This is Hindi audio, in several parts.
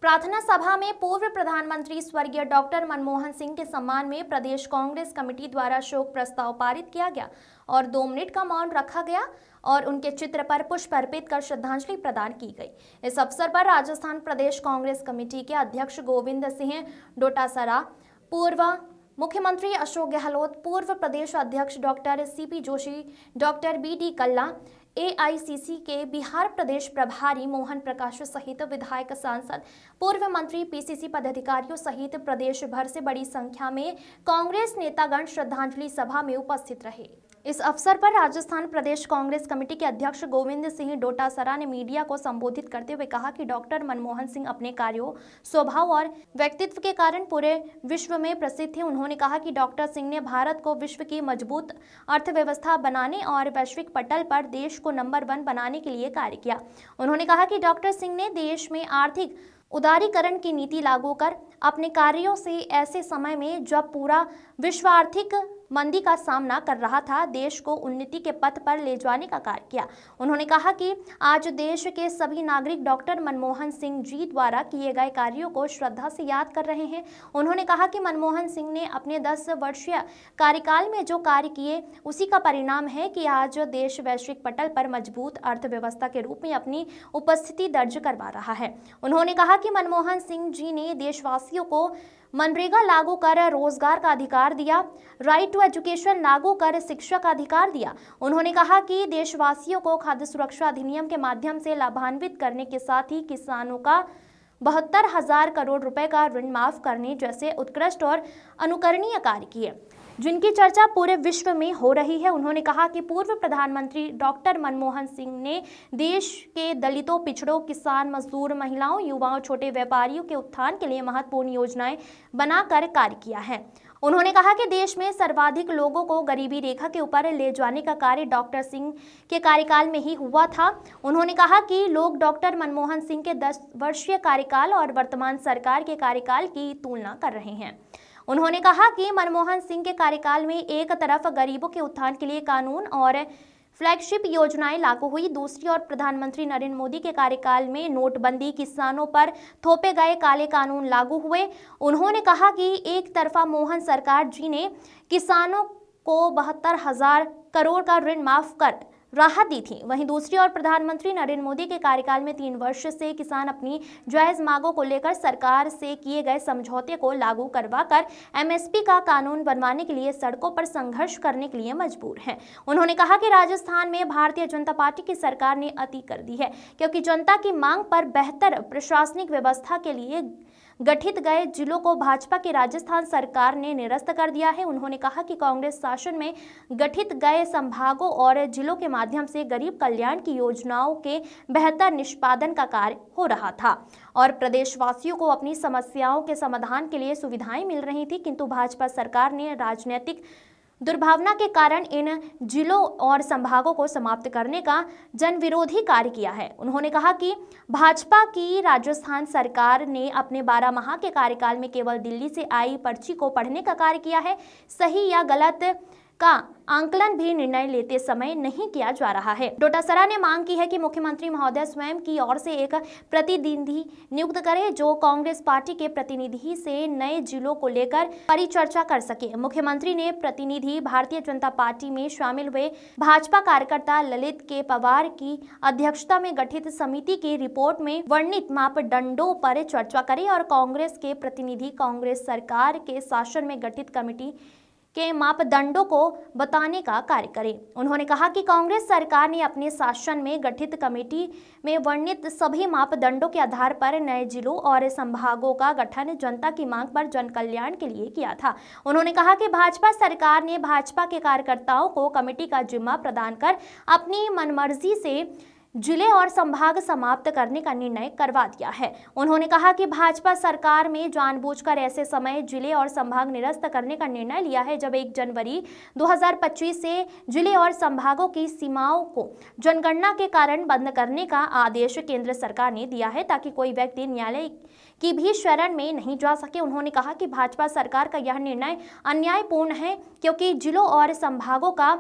प्रार्थना सभा में पूर्व प्रधानमंत्री स्वर्गीय डॉक्टर मनमोहन सिंह के सम्मान में प्रदेश कांग्रेस कमेटी द्वारा शोक प्रस्ताव पारित किया गया और 2 मिनट का मौन रखा गया और उनके चित्र पर पुष्प अर्पित कर श्रद्धांजलि प्रदान की गई। इस अवसर पर राजस्थान प्रदेश कांग्रेस कमेटी के अध्यक्ष गोविंद सिंह डोटासरा, पूर्व मुख्यमंत्री अशोक गहलोत, पूर्व प्रदेश अध्यक्ष doctor CP Joshi, doctor BD Kalla, AICC के बिहार प्रदेश प्रभारी मोहन प्रकाश सहित विधायक, सांसद, पूर्व मंत्री, पीसीसी पदाधिकारियों सहित प्रदेश भर से बड़ी संख्या में कांग्रेस नेतागण श्रद्धांजलि सभा में उपस्थित रहे। इस अवसर पर राजस्थान प्रदेश कांग्रेस कमेटी के अध्यक्ष गोविंद सिंह डोटासरा ने मीडिया को संबोधित करते हुए कहा कि डॉक्टर मनमोहन सिंह अपने कार्यों, स्वभाव और व्यक्तित्व के कारण पूरे विश्व में प्रसिद्ध थे। उन्होंने कहा कि डॉक्टर सिंह ने भारत को विश्व की मजबूत अर्थव्यवस्था बनाने और वैश्विक पटल पर देश को नंबर 1 बनाने के लिए कार्य किया। उन्होंने कहा कि डॉक्टर सिंह ने देश में आर्थिक उदारीकरण की नीति लागू कर अपने कार्यों से ऐसे समय में जब पूरा विश्व आर्थिक मंदी का सामना कर रहा था, देश को उन्नति के पथ पर ले जाने का कार्य किया। उन्होंने कहा कि आज देश के सभी नागरिक डॉक्टर मनमोहन सिंह जी द्वारा किए गए कार्यों को श्रद्धा से याद कर रहे हैं। उन्होंने कहा कि मनमोहन सिंह ने अपने 10 वर्षीय कार्यकाल में जो कार्य किए, उसी का परिणाम है कि आज देश वैश्विक पटल पर मजबूत अर्थव्यवस्था के रूप में अपनी उपस्थिति दर्ज करवा रहा है। उन्होंने कहा कि मनमोहन सिंह जी ने देशवासियों को मनरेगा लागू कर रोजगार का अधिकार दिया, राइट टू एजुकेशन लागू कर शिक्षा का अधिकार दिया। उन्होंने कहा कि देशवासियों को खाद्य सुरक्षा अधिनियम के माध्यम से लाभान्वित करने के साथ ही किसानों का 72,000 करोड़ रुपए का ऋण माफ करने जैसे उत्कृष्ट और अनुकरणीय कार्य किए, जिनकी चर्चा पूरे विश्व में हो रही है। उन्होंने कहा कि पूर्व प्रधानमंत्री डॉक्टर मनमोहन सिंह ने देश के दलितों, पिछड़ों, किसान, मजदूर, महिलाओं, युवाओं, छोटे व्यापारियों के उत्थान के लिए महत्वपूर्ण योजनाएं बनाकर कार्य किया है। उन्होंने कहा कि देश में सर्वाधिक लोगों को गरीबी रेखा के ऊपर ले जाने का कार्य डॉक्टर सिंह के कार्यकाल में ही हुआ था। उन्होंने कहा कि लोग डॉक्टर मनमोहन सिंह के 10 वर्षीय कार्यकाल और वर्तमान सरकार के कार्यकाल की तुलना कर रहे हैं। उन्होंने कहा कि मनमोहन सिंह के कार्यकाल में एक तरफ गरीबों के उत्थान के लिए कानून और फ्लैगशिप योजनाएं लागू हुई, दूसरी ओर प्रधानमंत्री नरेंद्र मोदी के कार्यकाल में नोटबंदी, किसानों पर थोपे गए काले कानून लागू हुए। उन्होंने कहा कि एक तरफा मोहन सरकार जी ने किसानों को 72,000 करोड़ का ऋण माफ कर राहत दी थी, वहीं दूसरी ओर प्रधानमंत्री नरेंद्र मोदी के कार्यकाल में 3 वर्ष से किसान अपनी जायज मांगों को लेकर सरकार से किए गए समझौते को लागू करवाकर एमएसपी का कानून बनवाने के लिए सड़कों पर संघर्ष करने के लिए मजबूर हैं। उन्होंने कहा कि राजस्थान में भारतीय जनता पार्टी की सरकार ने अति कर दी है, क्योंकि जनता की मांग पर बेहतर प्रशासनिक व्यवस्था के लिए गठित गए जिलों को भाजपा की राजस्थान सरकार ने निरस्त कर दिया है। उन्होंने कहा कि कांग्रेस शासन में गठित गए संभागों और जिलों के माध्यम से गरीब कल्याण की योजनाओं के बेहतर निष्पादन का कार्य हो रहा था और प्रदेशवासियों को अपनी समस्याओं के समाधान के लिए सुविधाएं मिल रही थी, किंतु भाजपा सरकार ने राजनीतिक दुर्भावना के कारण इन जिलों और संभागों को समाप्त करने का जन विरोधी कार्य किया है। उन्होंने कहा कि भाजपा की राजस्थान सरकार ने अपने 12 माह के कार्यकाल में केवल दिल्ली से आई पर्ची को पढ़ने का कार्य किया है। सही या गलत का आंकलन भी निर्णय लेते समय नहीं किया जा रहा है। डोटासरा ने मांग की है कि मुख्यमंत्री महोदय स्वयं की ओर से एक प्रतिनिधि नियुक्त करें जो कांग्रेस पार्टी के प्रतिनिधि से नए जिलों को लेकर परिचर्चा कर सके। मुख्यमंत्री ने प्रतिनिधि भारतीय जनता पार्टी में शामिल हुए भाजपा कार्यकर्ता ललित के पवार की अध्यक्षता में गठित समिति की रिपोर्ट में वर्णित मापदंडों पर चर्चा करें और कांग्रेस के प्रतिनिधि कांग्रेस सरकार के शासन में गठित कमेटी के मापदंडों को बताने का कार्य करें। उन्होंने कहा कि कांग्रेस सरकार ने अपने शासन में गठित कमेटी में वर्णित सभी मापदंडों के आधार पर नए जिलों और संभागों का गठन जनता की मांग पर जन कल्याण के लिए किया था। उन्होंने कहा कि भाजपा सरकार ने भाजपा के कार्यकर्ताओं को कमेटी का जिम्मा प्रदान कर अपनी मनमर्जी से जिले और संभाग समाप्त करने का निर्णय करवा दिया है। उन्होंने कहा कि भाजपा सरकार में जानबूझकर ऐसे समय जिले और संभाग निरस्त करने का निर्णय लिया है जब 1 जनवरी 2025 से जिले और संभागों की सीमाओं को जनगणना के कारण बंद करने का आदेश केंद्र सरकार ने दिया है ताकि कोई व्यक्ति न्यायालय की भी शरण में नहीं जा सके। उन्होंने कहा कि भाजपा सरकार का यह निर्णय अन्यायपूर्ण है क्योंकि जिलों और संभागों का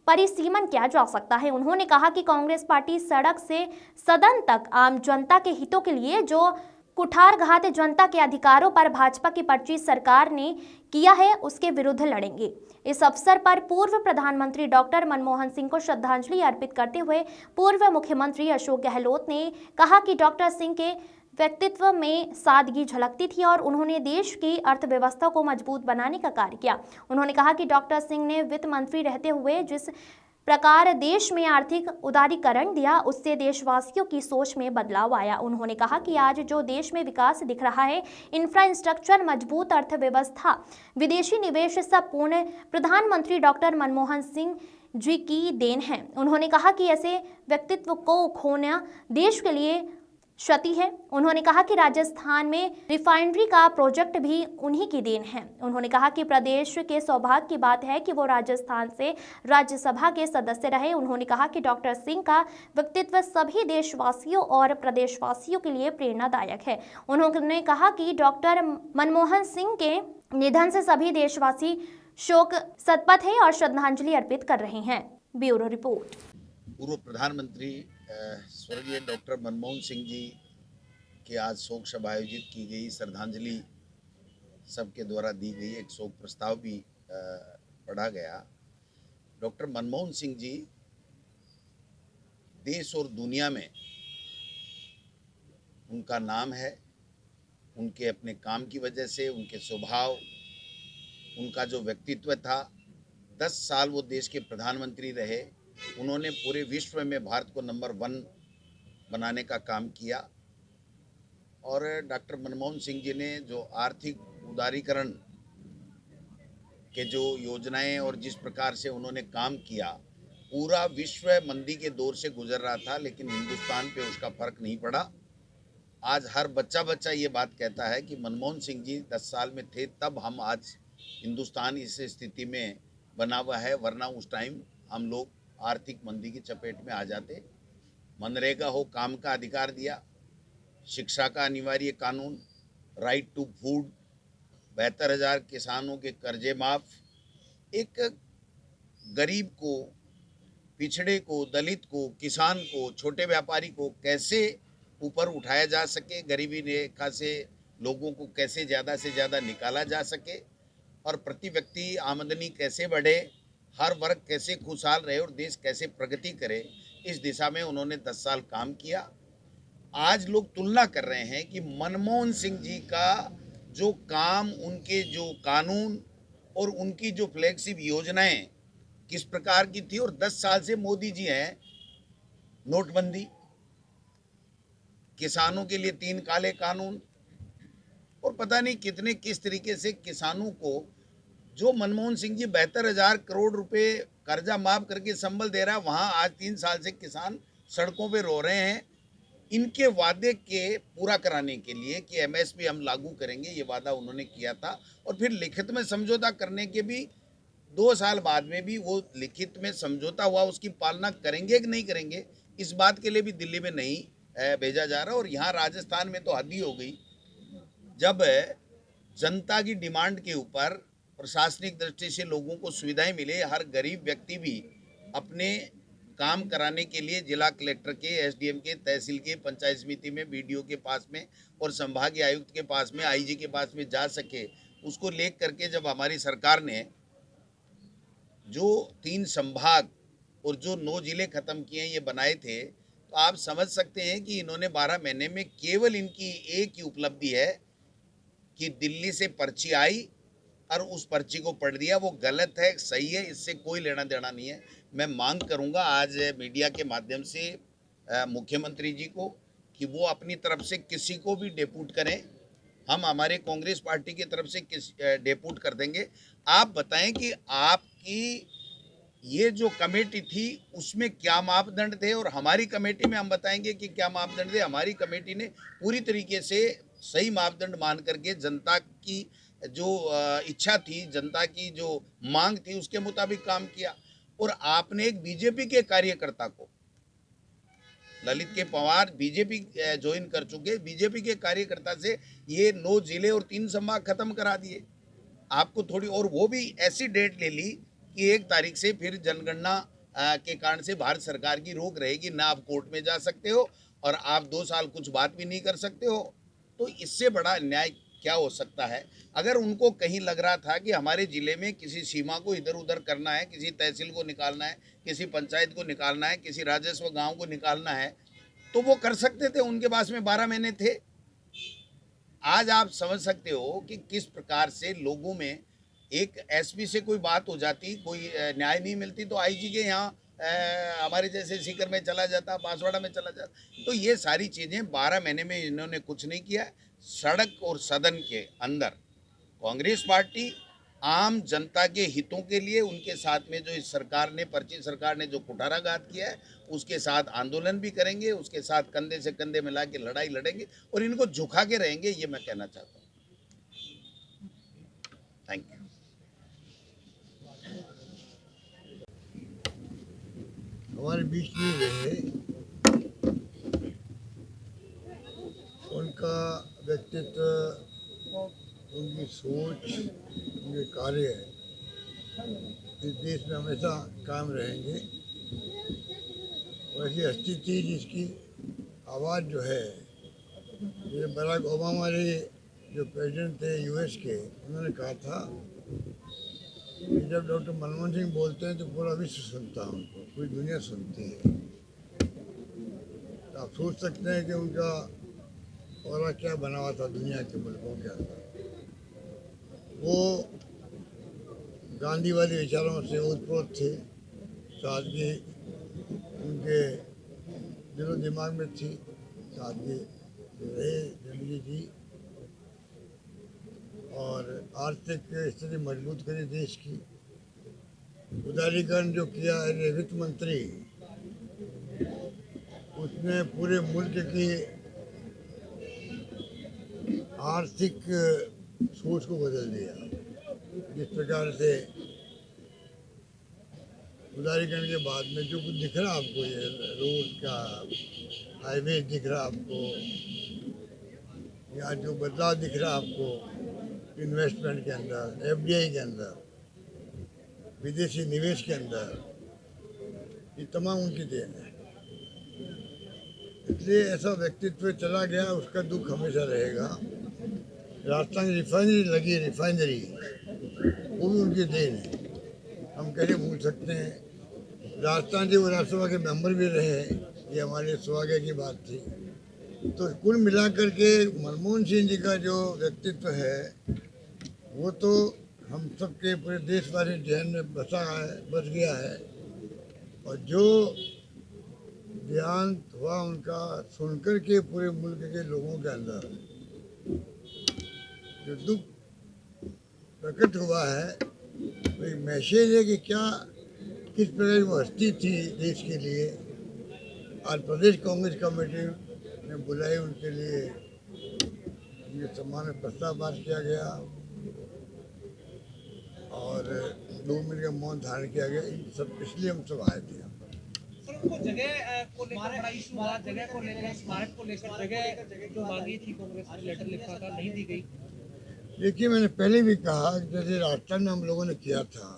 परिसीमन किया जा सकता है। उन्होंने कहा कि कांग्रेस पार्टी सड़क से सदन तक आम जनता के हितों के लिए जो कुठारघात जनता के अधिकारों पर भाजपा की पर्ची सरकार ने किया है, उसके विरुद्ध लड़ेंगे। इस अवसर पर पूर्व प्रधानमंत्री डॉक्टर मनमोहन सिंह को श्रद्धांजलि अर्पित करते हुए पूर्व मुख्यमंत्री अशोक गहलोत ने कहा कि डॉक्टर सिंह के व्यक्तित्व में सादगी झलकती थी और उन्होंने देश की अर्थव्यवस्था को मजबूत बनाने का कार्य किया। उन्होंने कहा कि डॉक्टर सिंह ने वित्त मंत्री रहते हुए जिस प्रकार देश में आर्थिक उदारीकरण दिया, उससे देशवासियों की सोच में बदलाव आया। उन्होंने कहा कि आज जो देश में विकास दिख रहा है, इंफ्रास्ट्रक्चर, मजबूत अर्थव्यवस्था, विदेशी निवेश, सब पूर्ण प्रधानमंत्री डॉक्टर मनमोहन सिंह जी की देन है। उन्होंने कहा कि ऐसे व्यक्तित्व को खोना देश के लिए क्षति है। उन्होंने कहा कि राजस्थान में रिफाइनरी का प्रोजेक्ट भी उन्हीं की देन है। उन्होंने कहा कि प्रदेश के सौभाग्य की बात है कि वो राजस्थान से राज्यसभा के सदस्य रहे। उन्होंने कहा कि डॉक्टर सिंह का व्यक्तित्व सभी देशवासियों और प्रदेशवासियों के लिए प्रेरणादायक है। उन्होंने कहा कि डॉक्टर मनमोहन सिंह के निधन से सभी देशवासी शोक संतप्त है और श्रद्धांजलि अर्पित कर रहे हैं। Bureau report. पूर्व प्रधानमंत्री स्वर्गीय डॉक्टर मनमोहन सिंह जी की आज शोक सभा आयोजित की गई। श्रद्धांजलि सबके द्वारा दी गई। एक शोक प्रस्ताव भी पढ़ा गया। डॉक्टर मनमोहन सिंह जी देश और दुनिया में उनका नाम है। उनके अपने काम की वजह से, उनके स्वभाव, उनका जो व्यक्तित्व था। 10 साल वो देश के प्रधानमंत्री रहे। उन्होंने पूरे विश्व में भारत को नंबर 1 बनाने का काम किया। और डॉक्टर मनमोहन सिंह जी ने जो आर्थिक उदारीकरण के जो योजनाएं और जिस प्रकार से उन्होंने काम किया, पूरा विश्व मंदी के दौर से गुजर रहा था, लेकिन हिंदुस्तान पे उसका फर्क नहीं पड़ा। आज हर बच्चा ये बात कहता है कि मनमोहन सिंह जी 10 साल में थे, तब हम आज हिंदुस्तान इस स्थिति में बना हुआ है, वरना उस टाइम हम लोग आर्थिक मंदी की चपेट में आ जाते। मनरेगा हो, काम का अधिकार दिया, शिक्षा का अनिवार्य कानून, राइट टू फूड, 72,000 किसानों के कर्जे माफ, एक गरीब को, पिछड़े को, दलित को, किसान को, छोटे व्यापारी को कैसे ऊपर उठाया जा सके, गरीबी रेखा से लोगों को कैसे ज़्यादा से ज़्यादा निकाला जा सके और प्रति व्यक्ति आमदनी कैसे बढ़े, हर वर्ग कैसे खुशहाल रहे और देश कैसे प्रगति करे, इस दिशा में उन्होंने 10 साल काम किया। आज लोग तुलना कर रहे हैं कि मनमोहन सिंह जी का जो काम, उनके जो कानून और उनकी जो फ्लैगशिप योजनाएं किस प्रकार की थी, और 10 साल से मोदी जी हैं। नोटबंदी, किसानों के लिए 3 काले कानून और पता नहीं कितने किस तरीके से किसानों को, जो मनमोहन सिंह जी 72,000 करोड़ रुपए कर्जा माफ करके संबल दे रहा है, वहाँ आज 3 साल से किसान सड़कों पे रो रहे हैं। इनके वादे के पूरा कराने के लिए कि एमएसपी हम लागू करेंगे, ये वादा उन्होंने किया था, और फिर लिखित में समझौता करने के भी 2 साल बाद में भी वो लिखित में समझौता हुआ, उसकी पालना करेंगे कि नहीं करेंगे, इस बात के लिए भी दिल्ली में नहीं भेजा जा रहा। और यहाँ राजस्थान में तो हद ही हो गई, जब जनता की डिमांड के ऊपर प्रशासनिक दृष्टि से लोगों को सुविधाएं मिले, हर गरीब व्यक्ति भी अपने काम कराने के लिए जिला कलेक्टर के, एसडीएम के, तहसील के, पंचायत समिति में, बीडीओ के पास में और संभागीय आयुक्त के पास में, आईजी के पास में जा सके, उसको लेकर करके जब हमारी सरकार ने जो 3 संभाग और जो 9 जिले खत्म किए, ये बनाए थे, तो आप समझ सकते हैं कि इन्होंने 12 महीने में केवल इनकी एक ही उपलब्धि है कि दिल्ली से पर्ची आई और उस पर्ची को पढ़ दिया। वो गलत है, सही है, इससे कोई लेना देना नहीं है। मैं मांग करूंगा आज मीडिया के माध्यम से मुख्यमंत्री जी को कि वो अपनी तरफ से किसी को भी डेपूट करें। हम हमारे कांग्रेस पार्टी की तरफ से डेपूट कर देंगे। आप बताएं कि आपकी ये जो कमेटी थी उसमें क्या मापदंड थे, और हमारी कमेटी में हम बताएंगे कि क्या मापदंड थे। हमारी कमेटी ने पूरी तरीके से सही मापदंड मान करके जनता की जो इच्छा थी, जनता की जो मांग थी, उसके मुताबिक काम किया। और आपने एक बीजेपी के कार्यकर्ता को, ललित के पवार बीजेपी ज्वाइन कर चुके, बीजेपी के कार्यकर्ता से ये 9 जिले और 3 संभाग खत्म करा दिए। आपको थोड़ी, और वो भी ऐसी डेट ले ली कि 1 तारीख से फिर जनगणना के कारण से भारत सरकार की रोक रहेगी, ना आप कोर्ट में जा सकते हो और आप 2 साल कुछ बात भी नहीं कर सकते हो। तो इससे बड़ा अन्याय क्या हो सकता है? अगर उनको कहीं लग रहा था कि हमारे ज़िले में किसी सीमा को इधर-उधर करना है, किसी तहसील को निकालना है, किसी पंचायत को निकालना है, किसी राजस्व गाँव को निकालना है, तो वो कर सकते थे, उनके पास में 12 महीने थे। आज आप समझ सकते हो कि किस प्रकार से लोगों में एक एसपी से कोई बात हो जाती, कोई न्याय नहीं मिलती तो आईजी के यहाँ हमारे जैसे सीकर में चला जाता, बांसवाड़ा में चला जाता। तो ये सारी चीज़ें 12 महीने में इन्होंने कुछ नहीं किया। सड़क और सदन के अंदर कांग्रेस पार्टी आम जनता के हितों के लिए उनके साथ में जो इस सरकार ने, पर्ची सरकार ने जो कुठाराघात किया है, उसके साथ आंदोलन भी करेंगे, उसके साथ कंधे से कंधे मिला के लड़ाई लड़ेंगे और इनको झुका के रहेंगे, ये मैं कहना चाहता हूँ। Thank you. हमारे बीच में रहे, उनका व्यक्तित्व, उनकी सोच, उनके कार्य इस देश में हमेशा कायम रहेंगे। वैसी हस्ती थी जिसकी आवाज़ जो है, जैसे बराक ओबामा जो प्रेसिडेंट थे यूएस के, उन्होंने कहा था कि जब डॉक्टर मनमोहन सिंह बोलते हैं तो पूरा विश्व सुनता है उनको, पूरी दुनिया सुनती है। तो आप सोच सकते हैं कि उनका और क्या बना हुआ था दुनिया के मुल्कों के अंदर। वो गांधीवादी विचारों से ओतप्रोत थे, सादगी उनके दिलो दिमाग में थी, सादगी रहे जिंदगी थी और आर्थिक स्थिति मजबूत करी देश की। उदारीकरण जो किया है वित्त मंत्री, उसने पूरे मुल्क की आर्थिक सोच को बदल दिया। जिस प्रकार से उदारीकरण के बाद में जो कुछ दिख रहा आपको, ये रोड का हाईवे दिख रहा आपको, या जो बदलाव दिख रहा आपको इन्वेस्टमेंट के अंदर, एफडीआई के अंदर, विदेशी निवेश के अंदर, ये तमाम उनकी देन है। इसलिए ऐसा व्यक्तित्व चला गया, उसका दुख हमेशा रहेगा। राजस्थान रिफाइनरी लगी, रिफाइनरी, वो भी उनकी देन है, हम कैसे भूल सकते हैं। राजस्थान के वो राज्यसभा के मेंबर भी रहे, ये हमारे सौभाग्य की बात थी। तो कुल मिलाकर के मनमोहन सिंह जी का जो व्यक्तित्व है, वो तो हम सबके पूरे देशवासी जहन में बसा है, बस गया है। और जो देहांत हुआ उनका सुनकर के पूरे मुल्क के लोगों के अंदर जो दुख प्रकट हुआ है, वो एक मैसेज है कि क्या किस प्रकार की वो हस्ती थी देश के लिए। आज प्रदेश कांग्रेस कमेटी ने बुलाई, उनके लिए उनके सम्मान में प्रस्ताव पास किया गया और 2 मिनट का मौन धारण किया गया। इन सब इसलिए हम सब आए थे। सर, उनको जगह को लेकर बड़ा इशू हुआ, जगह को लेकर, स्मारक को लेकर जगह जो मांगी थी कांग्रेस ने, लेटर लिखा था, नहीं दी गई। देखिए, मैंने पहले भी कहा कि जैसे राजस्थान में हम लोगों ने किया था,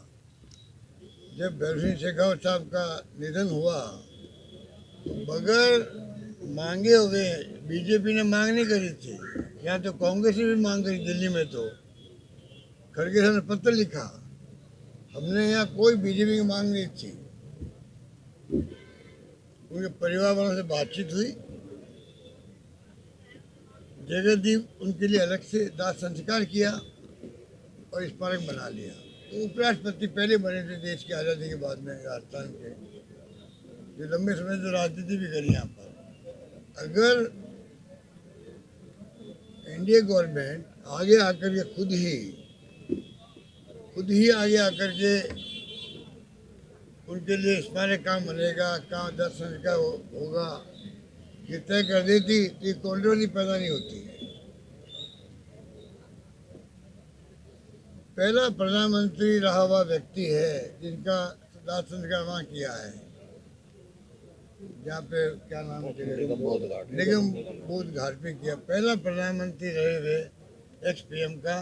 जब भैरव सिंह शेखावत साहब का निधन हुआ, बगैर मांगे हुए बीजेपी ने मांग नहीं करी थी, यहाँ तो कांग्रेस ने भी मांग करी। दिल्ली में तो खड़गे साहब ने पत्र लिखा, हमने यहाँ कोई बीजेपी की मांग नहीं थी। उनके परिवार वालों से बातचीत हुई, जगह दी, उनके लिए अलग से दाह संस्कार किया और स्मारक बना लिया। तो उपराष्ट्रपति पहले बने थे देश की आज़ादी के बाद में राजस्थान के, जो लंबे समय से राजनीति भी करी यहाँ पर। अगर एनडीए गवर्नमेंट आगे आकर के खुद ही आगे आकर के उनके लिए स्मारक कहाँ बनेगा, कहाँ दाह संस्कार होगा, ये तय कर देती तो ये कॉन्ट्रोवर्सी पैदा नहीं होती। पहला प्रधानमंत्री रहा हुआ व्यक्ति है जिनका दाह संस्कार वहाँ किया है, जहाँ पे क्या नाम है, निगम बोध घाट पे किया। पहला प्रधानमंत्री रहे हुए एक्स-पीएम का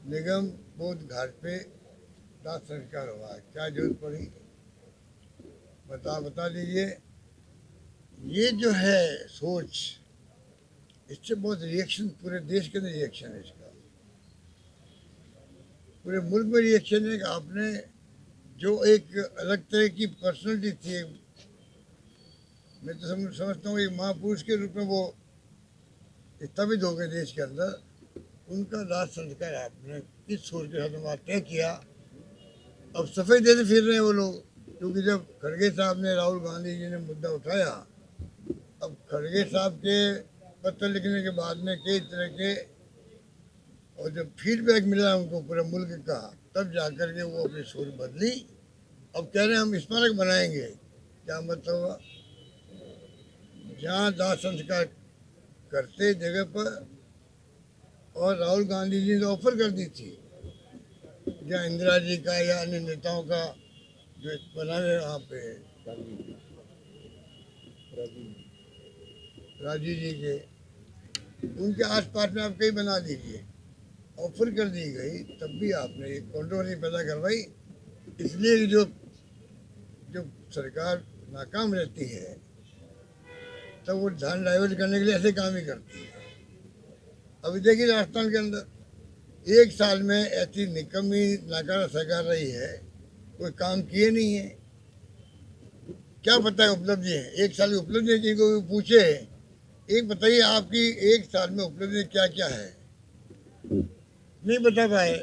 निगम बोध घाट पे दाह संस्कार हुआ है। क्या जरूरत पड़ी, बता दीजिए। ये जो है सोच, इससे बहुत रिएक्शन, पूरे देश के अंदर रिएक्शन है इसका, पूरे मुल्क में रिएक्शन है कि आपने जो एक अलग तरह की पर्सनैलिटी थी, मैं तो समझता हूँ एक महापुरुष के रूप में वो स्थापित हो गए देश के अंदर, उनका दाह संस्कार आपने किस सोच के साथ वहाँ तय किया। अब सफाई देते फिर रहे हैं वो लोग, क्योंकि जब खड़गे साहब ने, राहुल गांधी जी ने मुद्दा उठाया, अब खड़गे साहब के पत्र लिखने के बाद में कई तरह के, और जब फीडबैक मिला उनको पूरे मुल्क का, तब जाकर के वो अपनी सोच बदली। अब कह रहे हैं हम स्मारक बनाएंगे। क्या मतलब हुआ? जहाँ दाह संस्कार करते जगह पर, और राहुल गांधी जी ने ऑफर कर दी थी, जहाँ इंदिरा जी का या अन्य नेताओं का जो बना है वहाँ पे, राजीव जी के, उनके आसपास में आप कहीं बना दीजिए, ऑफर कर दी गई, तब भी आपने एक कंट्रोवर्सी पैदा करवाई। इसलिए कि जो जो सरकार नाकाम रहती है तब वो ध्यान डाइवर्ट करने के लिए ऐसे काम ही करती है। अभी देखिए राजस्थान के अंदर 1 साल में ऐसी निकम्मी नाकारा सरकार रही है, कोई काम किए नहीं है। क्या पता है उपलब्धि है, 1 साल की उपलब्धि है, किसी को भी पूछे एक बताइए आपकी 1 साल में उपलब्धि क्या क्या है, नहीं बता पाए।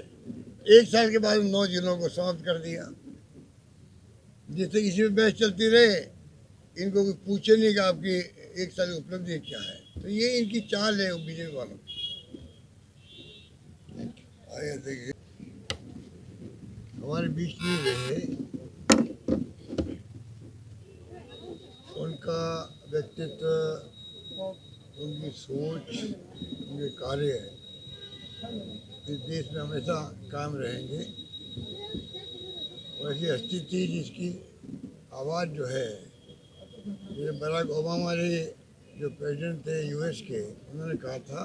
1 साल के बाद 9 जिलों को समाप्त कर दिया, जिससे इसी में बहस चलती रहे, इनको कोई पूछे नहीं कि आपकी 1 साल की उपलब्धि क्या है। तो ये इनकी चाल है बीजेपी वालों की। आइए देखिए, हमारे बीच में रहे, उनका व्यक्तित्व, उनकी सोच, उनके कार्य इस देश में हमेशा कायम रहेंगे। और ऐसी हस्ती थी जिसकी आवाज़ जो है, जैसे बराक ओबामा जो प्रेसिडेंट थे यूएस के, उन्होंने कहा था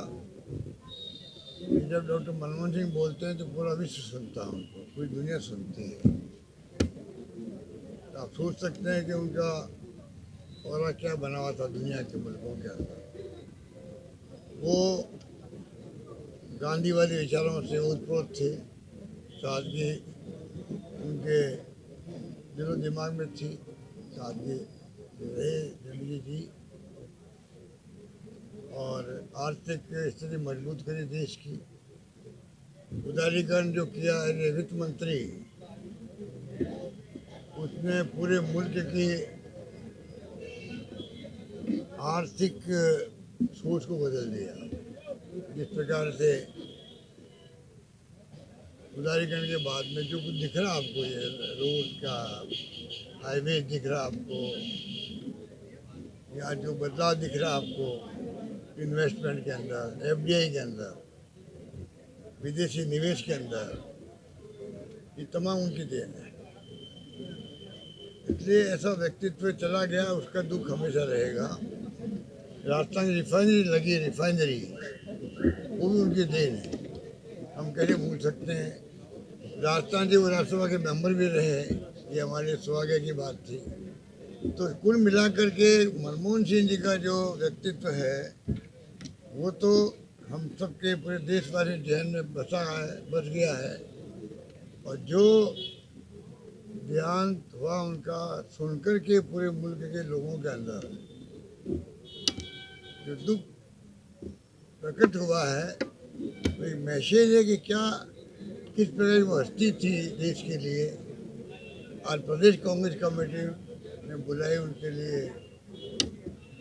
कि जब डॉक्टर मनमोहन सिंह बोलते हैं तो पूरा विश्व सुनता है उनको, पूरी दुनिया सुनती है। तो आप सोच सकते हैं कि उनका और क्या बना हुआ था दुनिया के मुल्कों के अंदर। वो गांधीवादी विचारों से ओतप्रोत थे, सादगी उनके दिलो दिमाग में थी, सादगी रहे जिंदगी थी, और आर्थिक स्थिति मजबूत करी देश की। उदारीकरण जो किया है वित्त मंत्री, उसने पूरे मुल्क की आर्थिक सोच को बदल दिया। जिस प्रकार से उदारीकरण के बाद में जो कुछ दिख रहा आपको, ये रोड का हाईवे दिख रहा आपको, या जो बदलाव दिख रहा आपको इन्वेस्टमेंट के अंदर, एफडीआई के अंदर, विदेशी निवेश के अंदर, ये तमाम उनकी देन है। इसलिए ऐसा व्यक्तित्व चला गया, उसका दुख हमेशा रहेगा। राजस्थान की रिफाइनरी लगी, रिफाइनरी, वो भी उनकी देन है, हम कैसे भूल सकते हैं। राजस्थान के वो राज्यसभा के मेंबर भी रहे, ये हमारे सौभाग्य की बात थी। तो कुल मिलाकर के मनमोहन सिंह जी का जो व्यक्तित्व है, वो तो हम सबके पूरे देशवासी जहन में बस गया है। और जो देहांत हुआ उनका सुनकर के पूरे मुल्क के लोगों के अंदर जो दुख प्रकट हुआ है, वो एक मैसेज है कि क्या किस प्रकार वो हस्ती थी देश के लिए। आज प्रदेश कांग्रेस कमेटी ने बुलाई, उनके लिए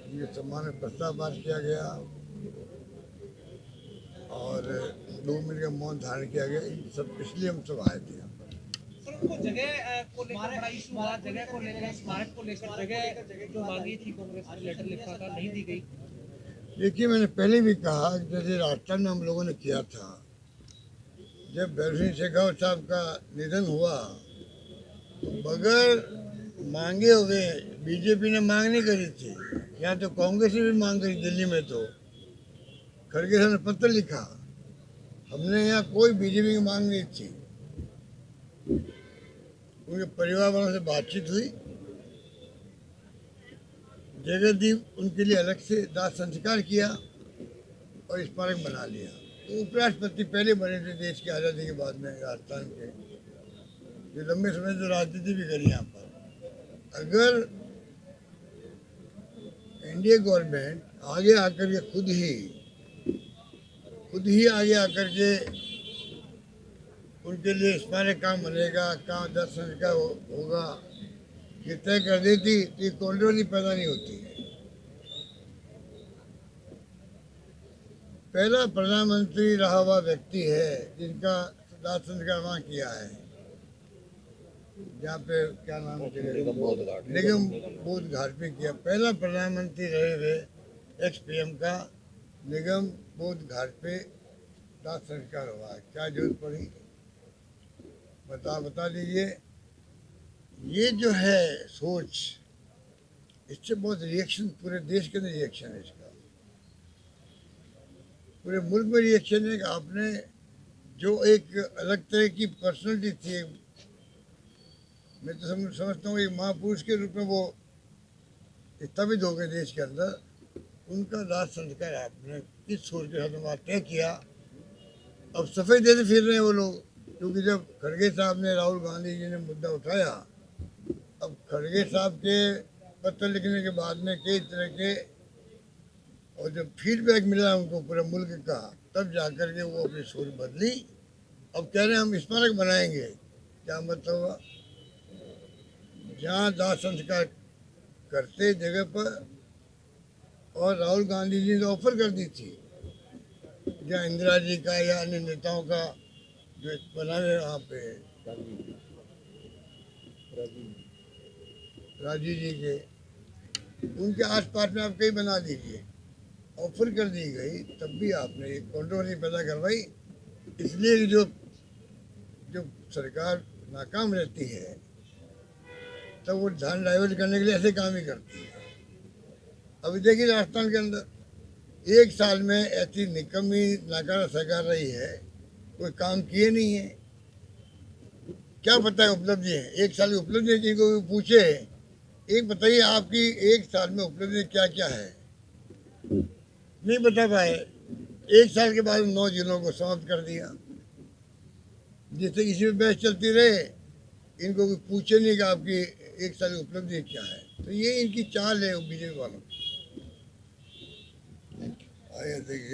उनके सम्मान में प्रस्ताव पास किया गया और 2 मिनट का मौन धारण किया गया। इन सब इसलिए हम सब आए थे। सर, उनको जगह को लेकर बड़ा इशू हुआ, जगह को लेकर, स्मारक को लेकर जगह जो मांगी थी कांग्रेस ने, लेटर लिखा था, नहीं दी गई। देखिए, मैंने पहले भी कहा, जैसे राजस्थान में हम लोगों ने किया था, जब भैरव सिंह शेखावत साहब का निधन हुआ, तो बगैर मांगे हुए बीजेपी ने मांग नहीं करी थी, यहाँ तो कांग्रेस ने भी मांग करी। दिल्ली में तो खड़गे साहब ने पत्र लिखा, हमने यहाँ कोई बीजेपी की मांग नहीं थी। उनके परिवार वालों से बातचीत हुई, जगह दी, उनके लिए अलग से दाह संस्कार किया, और स्मारक बना लिया। तो उपराष्ट्रपति पहले बने थे देश की आज़ादी के बाद में राजस्थान के, जो लंबे समय से राजनीति भी करी यहाँ पर। अगर एनडीए गवर्नमेंट आगे आकर के खुद ही आगे आकर के उनके लिए स्मारक कहाँ बनेगा, कहाँ दर्शन का होगा, ये तय कर देती तो ये कॉन्ट्रोवर्सी पैदा नहीं होती। पहला प्रधानमंत्री रहा हुआ व्यक्ति है जिनका दाह संस्कार वहाँ किया है, जहाँ पे क्या नाम है, निगम बोध घाट पे किया। पहला प्रधानमंत्री रहे हुए एक्स पीएम का निगम बोध घाट पे दाह संस्कार हुआ है। क्या जरूरत पड़ी, बता दीजिए। ये जो है सोच, इससे बहुत रिएक्शन, पूरे देश के अंदर रिएक्शन है इसका, पूरे मुल्क में रिएक्शन है कि आपने जो एक अलग तरह की पर्सनैलिटी थी, मैं तो समझता हूँ एक महापुरुष के रूप में वो स्थापित हो गए देश के अंदर, उनका दाह संस्कार आपने किस सोच के साथ वहाँ तय किया। अब सफाई देते फिर रहे हैं वो लोग, क्योंकि जब खड़गे साहब ने, राहुल गांधी जी ने मुद्दा उठाया, अब खड़गे साहब के पत्र लिखने के बाद में कई तरह के, और जब फीडबैक मिला उनको पूरे मुल्क का, तब जाकर के वो अपनी सोच बदली। अब कह रहे हैं हम स्मारक बनाएंगे। क्या मतलब हुआ? जहाँ दाह संस्कार करते जगह पर, और राहुल गांधी जी ने ऑफर कर दी थी, जहाँ इंदिरा जी का या अन्य नेताओं का जो बना है वहाँ पे, राजीव जी के, उनके आसपास में आप कहीं बना दीजिए। ऑफर कर दी गई, तब भी आपने एक कंट्रोवर्सी पैदा करवाई। इसलिए जो सरकार नाकाम रहती है, तब वो ध्यान डाइवर्ट करने के लिए ऐसे काम ही करती है। अभी देखिए राजस्थान के अंदर 1 साल में ऐसी निकम्मी नाकारा सरकार रही है, कोई काम किए नहीं है। क्या पता है उपलब्धि है, 1 साल की उपलब्धि है, जिनको भी पूछे, एक बताइए आपकी 1 साल में उपलब्धि क्या क्या है, नहीं बता पाए। 1 साल के बाद 9 जिलों को समाप्त कर दिया। जिससे इसी में बहस चलती रहे, इनको कोई पूछे नहीं कि आपकी 1 साल की उपलब्धि क्या है। तो ये इनकी चाल है बीजेपी वालों की। आइए देखिए।